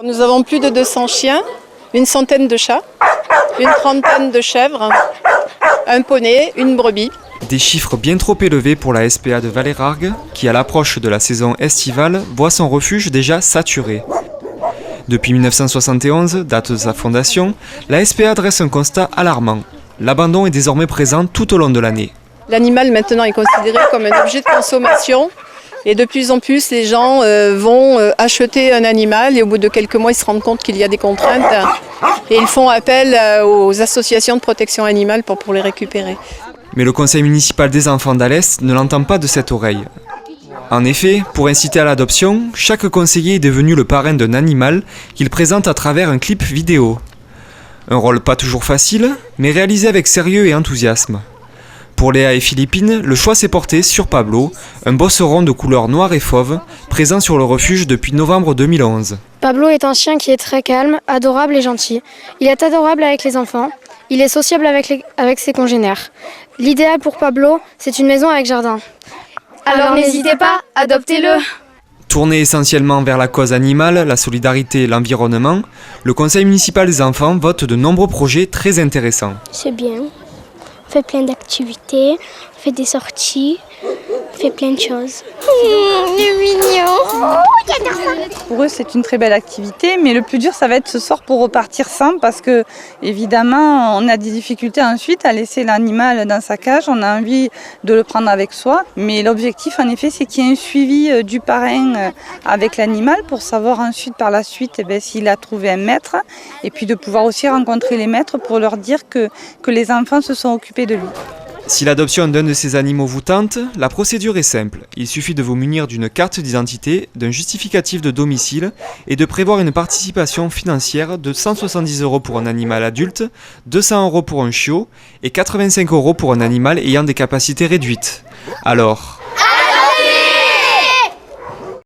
Nous avons plus de 200 chiens, une centaine de chats, une trentaine de chèvres, un poney, une brebis. Des chiffres bien trop élevés pour la SPA de Valérargues, qui à l'approche de la saison estivale voit son refuge déjà saturé. Depuis 1971, date de sa fondation, la SPA dresse un constat alarmant. L'abandon est désormais présent tout au long de l'année. L'animal maintenant est considéré comme un objet de consommation et de plus en plus les gens vont acheter un animal et au bout de quelques mois ils se rendent compte qu'il y a des contraintes et ils font appel aux associations de protection animale pour les récupérer. Mais le conseil municipal des enfants d'Alès ne l'entend pas de cette oreille. En effet, pour inciter à l'adoption, chaque conseiller est devenu le parrain d'un animal qu'il présente à travers un clip vidéo. Un rôle pas toujours facile, mais réalisé avec sérieux et enthousiasme. Pour Léa et Philippine, le choix s'est porté sur Pablo, un bosseron de couleur noire et fauve, présent sur le refuge depuis novembre 2011. Pablo est un chien qui est très calme, adorable et gentil. Il est adorable avec les enfants. Il est sociable avec ses congénères. L'idéal pour Pablo, c'est une maison avec jardin. Alors n'hésitez pas, adoptez-le. Tourné essentiellement vers la cause animale, la solidarité et l'environnement, le conseil municipal des enfants vote de nombreux projets très intéressants. C'est bien. On fait plein d'activités, on fait des sorties, on fait plein de choses. C'est mignon. Pour eux, c'est une très belle activité, mais le plus dur, ça va être ce soir pour repartir sans, parce que évidemment, on a des difficultés ensuite à laisser l'animal dans sa cage. On a envie de le prendre avec soi, mais l'objectif, en effet, c'est qu'il y ait un suivi du parrain avec l'animal pour savoir ensuite, par la suite, s'il a trouvé un maître, et puis de pouvoir aussi rencontrer les maîtres pour leur dire que les enfants se sont occupés de lui. Si l'adoption d'un de ces animaux vous tente, la procédure est simple. Il suffit de vous munir d'une carte d'identité, d'un justificatif de domicile et de prévoir une participation financière de 170 € pour un animal adulte, 200 € pour un chiot et 85 € pour un animal ayant des capacités réduites. Alors,